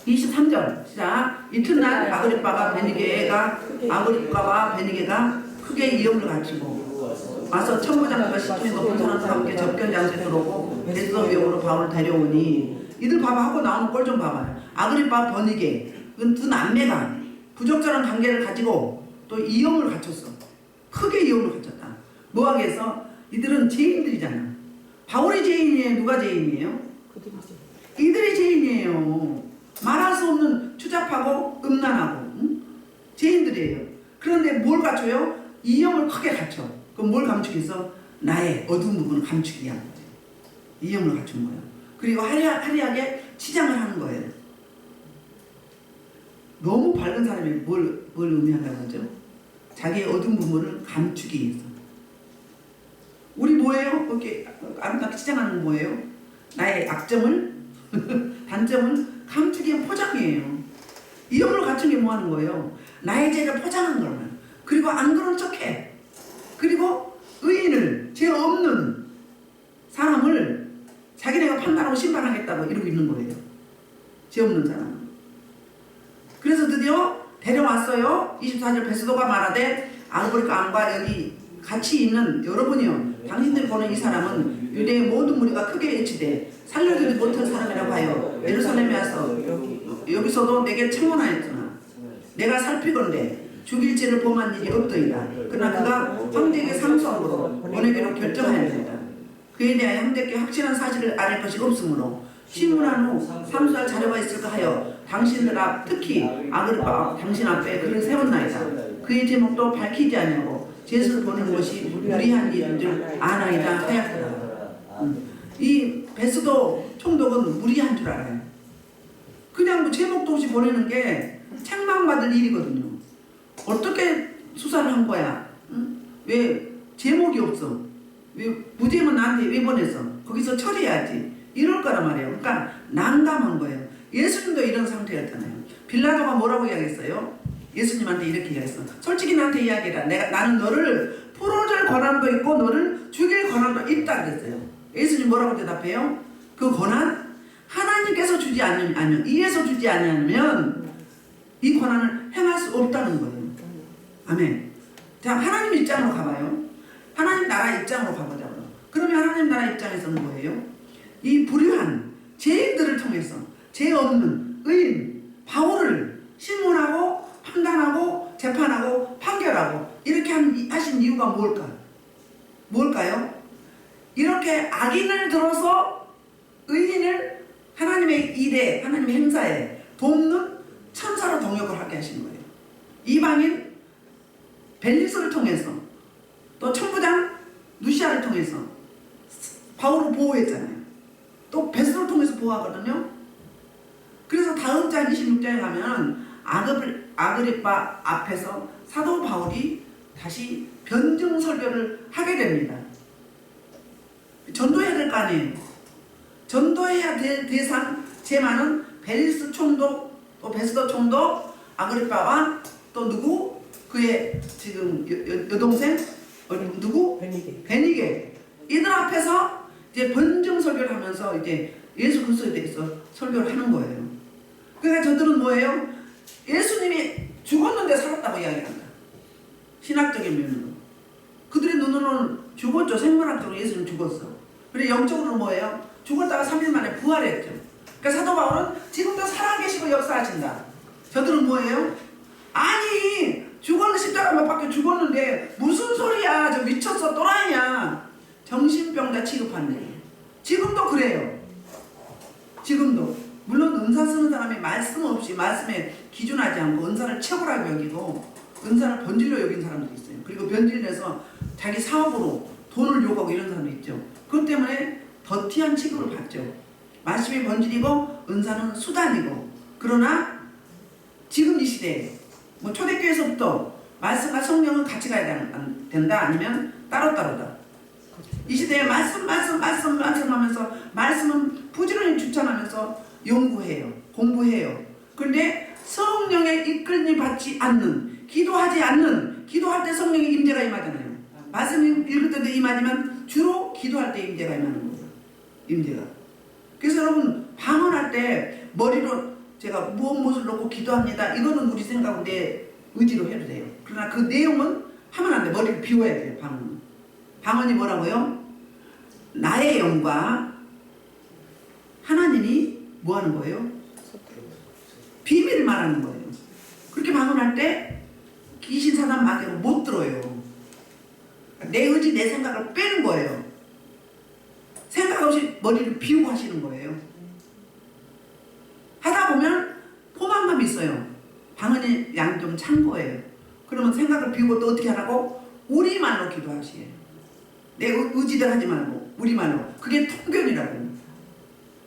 23절 시작. 이튿날 아그리빠와 베니게가 크게 이염을 갖추고 와서 천부장과 시중에 높은 사람과 함께 접견 장소에 들어오고 베스도 위험으로 바울을 데려오니 이들 봐봐 하고 나오는 꼴 좀 봐봐요. 아그리빠 베니게 두 남매가 부적절한 관계를 가지고 또 또 이형을 갖췄어. 크게 이형을 갖췄다. 뭐하게 해서 이들은 죄인들이잖아. 바울이 죄인이에요? 누가 죄인이에요? 이들이 죄인이에요. 말할 수 없는 추잡하고 음란하고 죄인들이에요. 그런데 뭘 갖춰요? 이형을 크게 갖춰. 그럼 뭘 감추기 위해서? 나의 어두운 부분을 감추기 위한 거예요. 이형을 갖춘 거예요. 그리고 화려하게 치장을 하는 거예요. 너무 밝은 사람이 뭘 의미한다고 하죠? 자기의 어두운 부분을 감추기 위해서. 우리 뭐예요? 그렇게 아름답게 치장하는 건 뭐예요? 나의 약점을 단점을 감추기 위한 포장이에요. 이형을 갖춘 게 뭐 하는 거예요? 나의 죄를 포장한 거예요. 그리고 안 그런 척해. 그리고 의인을, 죄 없는 사람을 자기네가 판단하고 심판하겠다고 이러고 있는 거예요. 죄 없는 사람. 그래서 드디어 데려왔어요. 24절 베스도가 말하되 아그보리카 왕과 여기 같이 있는 여러분이요, 당신들이 보는 이 사람은 유대의 모든 무리가 크게 외치되 살려주지 못한 사람이라고 하여 예루살렘에 와서 여기서도 내게 청혼하였으나 내가 살피건대 죽일 죄를 범한 일이 없더이다. 그러나 그가 황제에게 상소함으로 보내기로 결정하였습니다. 그에 대하여 황제께 확실한 사실을 알릴 것이 없으므로 신문한 후 상소할 자료가 있을까 하여 당신들 앞, 특히 아그리파 당신 앞에 그를 세웠나이다. 그의 제목도 밝히지 아니하고 제수를 보낸 것이 무리한 일인 줄 아나이다 하였더라. 이 베스도 총독은 무리한 줄 알아요. 그냥 뭐 제목도 없이 보내는 게 책망받을 일이거든요. 어떻게 수사를 한 거야? 응? 왜 제목이 없어? 왜 무죄면 나한테 왜 보냈어? 거기서 처리해야지. 이럴 거란 말이에요. 그러니까 난감한 거예요. 예수님도 이런 상태였잖아요. 빌라도가 뭐라고 이야기했어요? 예수님한테 이렇게 이야기했어. 솔직히 나한테 이야기해라. 나는 너를 풀어줄 권한도 있고 너를 죽일 권한도 있다 그랬어요. 예수님 뭐라고 대답해요? 그 권한 하나님께서 주지 않으면, 이에서 주지 않으면 이 권한을 행할 수 없다는 거예요. 아멘. 자, 하나님 입장으로 가봐요. 하나님 나라 입장으로 가보자고요. 그러면 하나님 나라 입장에서는 뭐예요? 이 불의한 죄인들을 통해서 죄 없는 의인 바울을 신문하고 판단하고 재판하고 판결하고 이렇게 하신 이유가 뭘까요? 이렇게 악인을 들어서 의인을 하나님의 일에, 하나님의 행사에 돕는 천사로 동역을 하게 하신 거예요. 이방인 벨리스를 통해서 또 천부장 루시아를 통해서 바울을 보호했잖아요. 또 베스를 통해서 보호하거든요. 그래서 다음 장 26장에 가면 아그리파 앞에서 사도 바울이 다시 변증 설교를 하게 됩니다. 전도해야 될 거 아니에요. 전도해야 될 대상 제만은 벨리스 총독, 또 베스도 총독, 아그리파와 또 누구? 그의 지금 여동생 누구? 베니게. 이들 앞에서 이제 번증 설교를 하면서 이제 예수 그리스도에 대해서 설교를 하는 거예요. 그러니까 저들은 뭐예요? 예수님이 죽었는데 살았다고 이야기한다. 신학적인 면으로. 그들의 눈으로는 죽었죠. 생물학적으로 예수님 죽었어. 그리고 영적으로는 뭐예요? 죽었다가 3일 만에 부활했죠. 그러니까 사도 바울은 지금도 살아계시고 역사하신다. 저들은 뭐예요? 아니 죽었는데 십자가 못 박혀 죽었는데 무슨 소리야. 저 미쳤어. 또라이야. 정신병자 취급한대. 지금도 그래요. 지금도. 물론 은사 쓰는 사람이 말씀 없이 말씀에 기준하지 않고 은사를 최고라고 여기고 은사를 번질로 여긴 사람도 있어요. 그리고 변질내서 자기 사업으로 돈을 요구하고 이런 사람도 있죠. 그것 때문에 더티한 취급을 받죠. 말씀이 번질이고 은사는 수단이고. 그러나 지금 이 시대에 뭐 초대교회에서부터 말씀과 성령은 같이 가야 된다 아니면 따로따로다. 이 시대에 말씀 하면서 말씀은 부지런히 주창하면서 연구해요. 공부해요. 그런데 성령의 이끌림 받지 않는, 기도할 때 성령의 임재가 임하잖아요. 말씀 읽을 때도 임하지만 주로 기도할 때 임재가 임하는 거예요. 임재가. 그래서 여러분 방언할 때 머리로 제가 무엇을 놓고 기도합니다. 이거는 우리 생각은 내 의지로 해도 돼요. 그러나 그 내용은 하면 안 돼. 머리를 비워야 돼요. 방언은. 방언이 뭐라고요? 나의 영과 하나님이 뭐 하는 거예요? 비밀을 말하는 거예요. 그렇게 방언할 때 귀신 사단 마귀가 못 들어요. 내 의지 내 생각을 빼는 거예요. 생각 없이 머리를 비우고 하시는 거예요. 하다 보면 포만감이 있어요. 방언이 양 좀 찬 거예요. 그러면 생각을 비우고 또 어떻게 하라고? 우리말로 기도하시에요. 내 의지들 하지 말고 우리말로. 그게 통변이라고.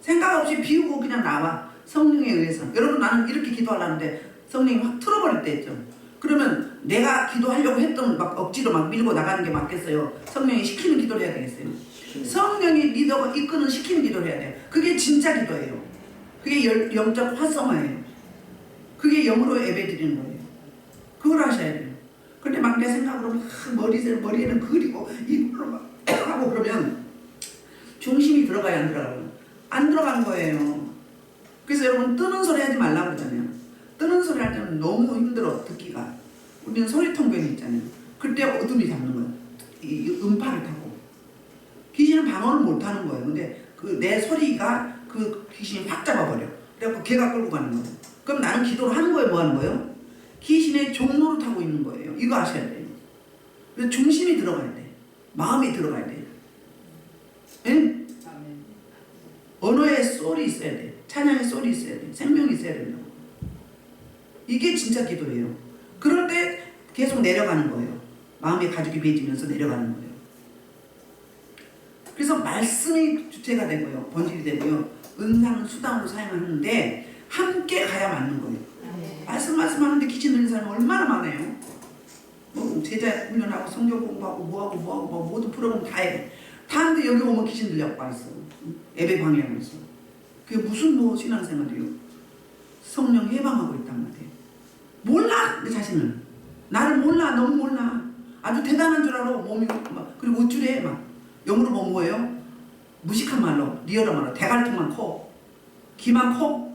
생각 없이 비우고 그냥 나와. 성령에 의해서. 여러분 나는 이렇게 기도하려는데 성령이 확 틀어버릴 때 있죠. 그러면 내가 기도하려고 했던 막 억지로 막 밀고 나가는 게 맞겠어요? 성령이 시키는 기도를 해야 되겠어요? 성령이 리더가 이끄는 시키는 기도를 해야 돼요. 그게 진짜 기도예요. 그게 영적 활성화예요. 그게 영으로 예배 드리는 거예요. 그걸 하셔야 돼요. 근데 막 내 생각으로 막 머리에는 그리고 이걸로 막 하고 그러면 중심이 들어가야 안 들어가요? 안 들어가는 거예요. 그래서 여러분 뜨는 소리 하지 말라고 그러잖아요. 뜨는 소리 할 때는 너무 힘들어 듣기가. 우리는 소리통변이 있잖아요. 그때 어둠이 잡는 거예요. 이 음파를 타고. 귀신은 방언을 못 하는 거예요. 근데 그 내 소리가 그 귀신이 확 잡아버려. 그래갖고 걔가 끌고 가는 거예요. 그럼 나는 기도를 하는 거예요? 뭐 하는 거예요? 귀신의 종로를 타고 있는 거예요. 이거 아셔야 돼요. 그래서 중심이 들어가야 돼. 마음이 들어가야 돼요. 응? 언어의 소리 있어야 돼. 찬양의 소리 있어야 돼. 생명이 있어야 된다고. 이게 진짜 기도예요. 그럴 때 계속 내려가는 거예요. 마음의 가죽이 배지면서 내려가는 거예요. 그래서 말씀이 주체가 되고요. 본질이 되고요. 은사는 수단으로 사용하는데 함께 가야 맞는 거예요. 말씀하는데 귀신 들리는 사람이 얼마나 많아요. 뭐 제자 훈련하고 성경 공부하고 뭐하고 모든 프로그램 다 해. 다 하는데 여기 오면 귀신 들려갖고 와 있어. 예배 방해하고 있어. 그게 무슨 뭐 신앙생활이에요. 성령 해방하고 있단 말이에요. 몰라 내 자신을. 나를 몰라. 너무 몰라. 아주 대단한 줄 알아. 몸이 막 그리고 우쭐해 막. 영어로 보면 뭐예요? 무식한 말로 리얼한 말로 대갈통만 커. 귀만 커.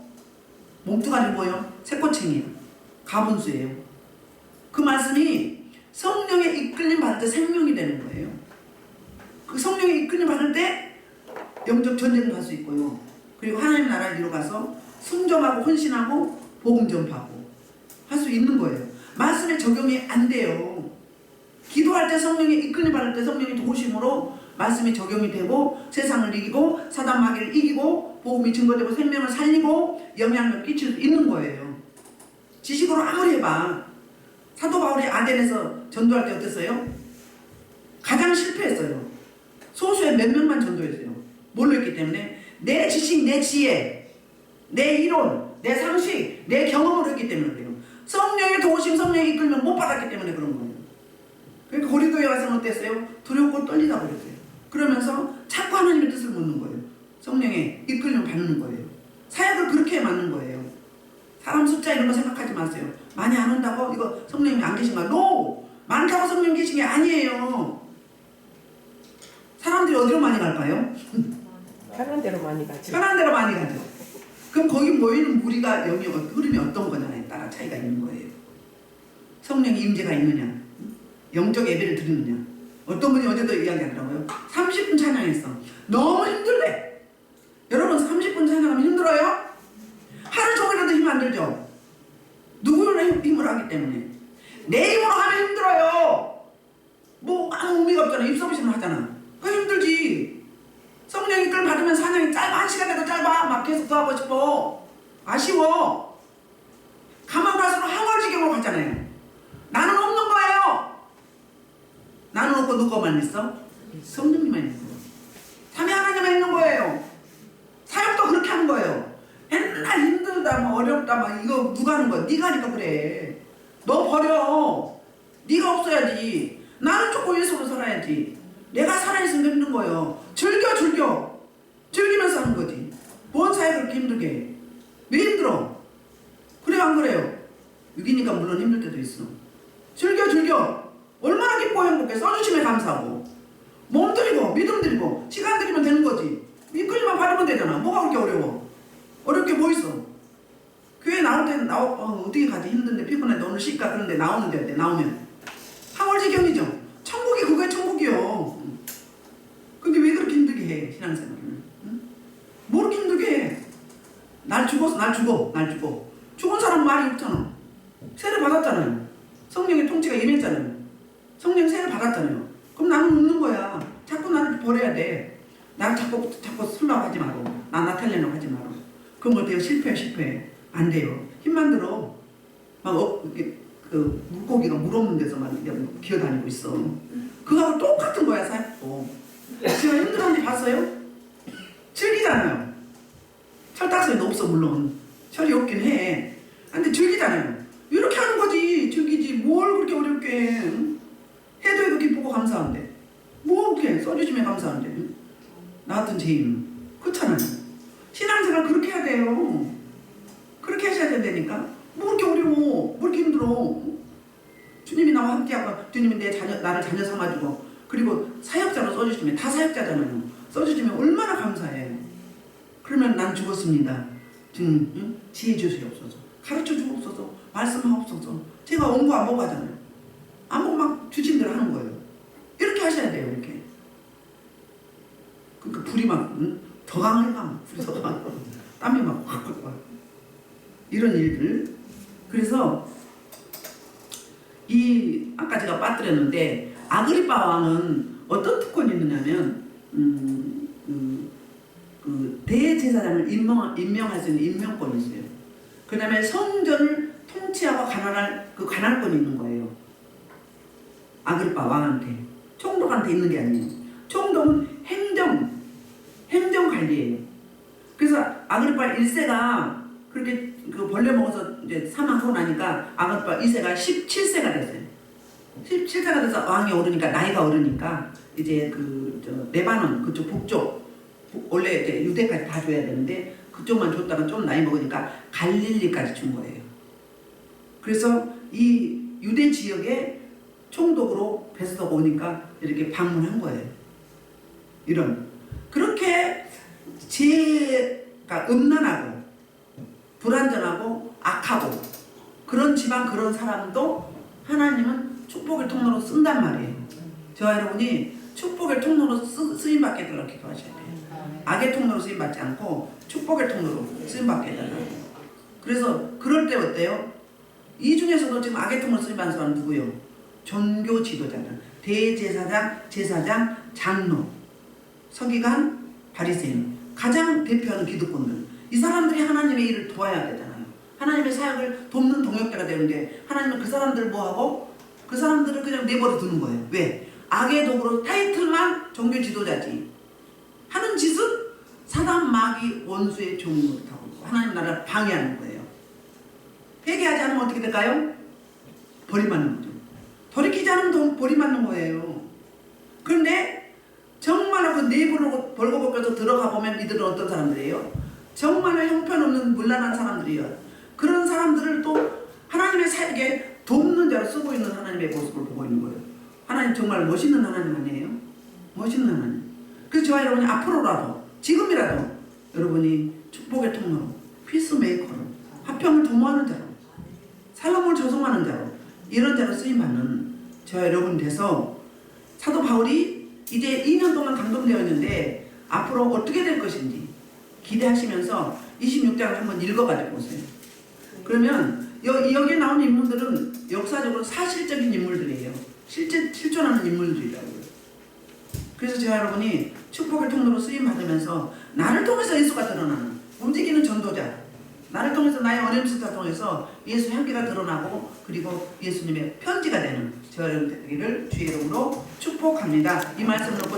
몸뚱아리 뭐예요? 새꼬챙이에요. 가분수예요. 그 말씀이 성령의 이끌림 받을 때 생명이 되는 거예요. 그 성령의 이끌림 받을 때 영적 전쟁을 할 수 있고요. 그리고 하나님 나라에 들어가서 순종하고 헌신하고 복음 전파하고 할 수 있는 거예요. 말씀에 적용이 안 돼요. 기도할 때 성령의 이끌림 받을 때 성령의 도우심으로 말씀이 적용이 되고 세상을 이기고 사단 마귀를 이기고 복음이 증거되고 생명을 살리고 영향력을 끼칠 수 있는 거예요. 지식으로 아무리 해봐. 사도 바울이 아덴에서 전도할 때 어땠어요? 가장 실패했어요. 소수의 몇 명만 전도했어요. 뭘로 했기 때문에? 내 지식, 내 지혜, 내 이론, 내 상식, 내 경험으로 했기 때문에 그래요. 성령의 도우심, 성령의 이끌면 못 받았기 때문에 그런 거예요. 그러니까 고린도에 와서는 어땠어요? 두렵고 떨리다 그랬어요. 그러면서 자꾸 하나님의 뜻을 묻는 거예요. 성령의 이끌림 받는 거예요. 사역을 그렇게 맞는 거예요. 사람 숫자 이런 거 생각하지 마세요. 많이 안 온다고 이거 성령님이 안 계신가? 노! 많다고 성령 계신 게 아니에요. 사람들이 어디로 많이 갈까요? 편한 대로 많이 가죠. 편한 대로 많이 가죠. 그럼 거기 모이는 무리가 영이 흐름이 어떤 거냐에 따라 차이가 있는 거예요. 성령의 임재가 있느냐, 영적 예배를 드리느냐. 어떤 분이 어제도 이야기하더라고요. 30분 찬양했어. 너무 힘들래. 여러분 30분 찬양하면 힘들어요? 하루 종일해도 힘 안 들죠? 누구의 힘으로 하기 때문에. 내 힘으로 하면 힘들어요. 뭐 아무 의미가 없잖아. 입서비스만 하잖아. 그 힘들지. 성령 이끌 받으면 사냥이 짧아. 1시간에도 짧아. 막 계속 더 하고 싶어. 아쉬워. 가만 갈수록 항월지경으로 가잖아요. 나는 없는 거예요. 나는 없고 누구만 있어? 성령님만 있는 거예요. 삼위 하나님만 있는 거예요. 사역도 그렇게 하는 거예요. 맨날 힘들다, 뭐 어렵다, 막 이거 누가 하는 거야? 네가 하니까 그래. 너 버려. 네가 없어야지. 나는 조금 예수로 살아야지. 내가 살아있으면 힘든 거예요. 즐겨. 즐기면서 하는 거지. 뭔 사역을 그렇게 힘들게 해? 왜 힘들어? 그래요, 안 그래요? 여기니까 물론 힘들 때도 있어. 즐겨. 얼마나 기뻐 행복해. 써주심에 감사하고 몸 들이고 믿음 들이고 시간 들이면 되는 거지. 이끌림만 받으면 되잖아. 뭐가 그렇게 어려워? 어렵게 뭐 있어? 교회 나올 때는 어떻게 가지? 힘든데 피곤한데 오늘 쉴까? 그런데 나오는데 어때? 나오면 하월지경이죠. 천국이 그거야. 천국이요. 근데 왜 그렇게 힘들게 해? 신앙생활을. 응? 뭐 그렇게 힘들게 해? 날 죽어. 죽은 사람 말이 없잖아. 세례 받았잖아요. 성령의 통치가 임했잖아요. 성령 세를 받았잖아요. 그럼 나는 웃는 거야. 자꾸 나를 버려야 돼. 나를 자꾸 쓰려고 하지 마고, 나 나타내려고 하지 마고. 그럼 어때요? 실패해. 안 돼요. 힘만 들어. 막 그 물고기가 물 없는 데서 막 기어다니고 있어. 그거하고 똑같은 거야, 사역도. 제가 힘들었는지 봤어요? 즐기잖아요. 철딱서리도 없어, 물론. 철이 없긴 해. 근데 즐기잖아요. 이렇게 하는 거지. 즐기지. 뭘 그렇게 어렵게 해. 해도 기쁘고 감사한데. 뭐 그렇게 써주시면 감사한데. 나 같은 죄인. 그렇잖아요. 신앙생활 그렇게 해야 돼요. 그렇게 하셔야 된다니까. 뭐 그렇게 어려워. 뭐 그렇게 힘들어. 주님이 나와 함께하고 주님이 나를 자녀 삼아주고 그리고 사역자로 써주시면 다 사역자잖아요. 써주시면 얼마나 감사해. 그러면 난 죽었습니다. 주님 지혜 주시옵소서. 가르쳐 주옵소서. 말씀하옵소서. 제가 원고 안 보고 하잖아요. 안 보고 막 주신 대로 하는 거예요. 이렇게 하셔야 돼요. 이렇게. 그러니까 불이 막 더 강하니까 불이 더 강하고 땀이 막 확 와. 이런 일들. 그래서 이 아까 제가 빠뜨렸는데 아그리파 왕은 어떤 특권이 있느냐면 그 대제사장을 임명할 수 있는 임명권이 있어요. 그 다음에 성전을 통치하고 관할할 그 관할권이 있는 거예요. 아그리파 왕한테. 총독한테 있는 게 아니에요. 총독은 행정 관리예요. 그래서 아그리파 1세가 그렇게 그 벌레 먹어서 이제 사망하고 나니까 아그리파 2세가 17세가 됐어요. 17세가 돼서 왕이 오르니까 나이가 어르니까 이제 레바논 그쪽 북쪽 원래 이제 유대까지 다 줘야 되는데 그쪽만 줬다가 좀 나이 먹으니까 갈릴리까지 준 거예요. 그래서 이 유대 지역에 총독으로 베스도가 오니까 이렇게 방문한 거예요. 이런 그렇게 죄가 음란하고 불완전하고 악하고 그런 집안 그런 사람도 하나님은 축복의 통로로 쓴단 말이에요. 저와 여러분이 축복의 통로로 쓰임받게 되도록 기도하셔야 돼요. 악의 통로로 쓰임받지 않고 축복의 통로로 쓰임받게 되도록. 그래서 그럴 때 어때요? 이 중에서도 지금 악의 통로로 쓰임받는 사람은 누구요? 종교 지도자들, 대제사장, 제사장, 장로, 서기관, 바리새인, 가장 대표하는 기득권들. 이 사람들이 하나님의 일을 도와야 되잖아요. 하나님의 사역을 돕는 동역자가 되는데 하나님은 그 사람들을 뭐하고? 그 사람들을 그냥 내버려 두는 거예요. 왜? 악의 도구로 타이틀만 종교 지도자지. 하는 짓은 사단 마귀 원수의 종으로 타고 하나님 나라를 방해하는 거예요. 회개하지 않으면 어떻게 될까요? 버림받는 거죠. 돌이키지 않으면 버림받는 거예요. 그런데 정말로 그 내부로 벌거벗겨서 들어가 보면 이들은 어떤 사람들이에요? 정말로 형편없는 문란한 사람들이에요. 그런 사람들을 또 하나님의 사역에 돕는 자로 쓰고 있는 하나님의 모습을 보고 있는 거예요. 하나님 정말 멋있는 하나님 아니에요? 멋있는 하나님. 그래서 저와 여러분이 앞으로라도 지금이라도 여러분이 축복의 통로로 피스메이커로 화평을 도모하는 자로 살롬을 조성하는 자로 이런 자로 쓰임받는 저와 여러분 돼서 사도 바울이 이제 2년 동안 감동되어 있는데 앞으로 어떻게 될 것인지 기대하시면서 26장을 한번 읽어가지고 오세요. 그러면 여기에 나오는 인물들은 역사적으로 사실적인 인물들이에요. 실존하는 인물들이라고요. 그래서 제가 여러분이 축복의 통로로 쓰임받으면서 나를 통해서 예수가 드러나는 움직이는 전도자, 나를 통해서 나의 어nem스터 통해서 예수 향기가 드러나고 그리고 예수님의 편지가 되는 저와 여러분 되기를 주의 이름으로 축복합니다. 이 말씀을 놓고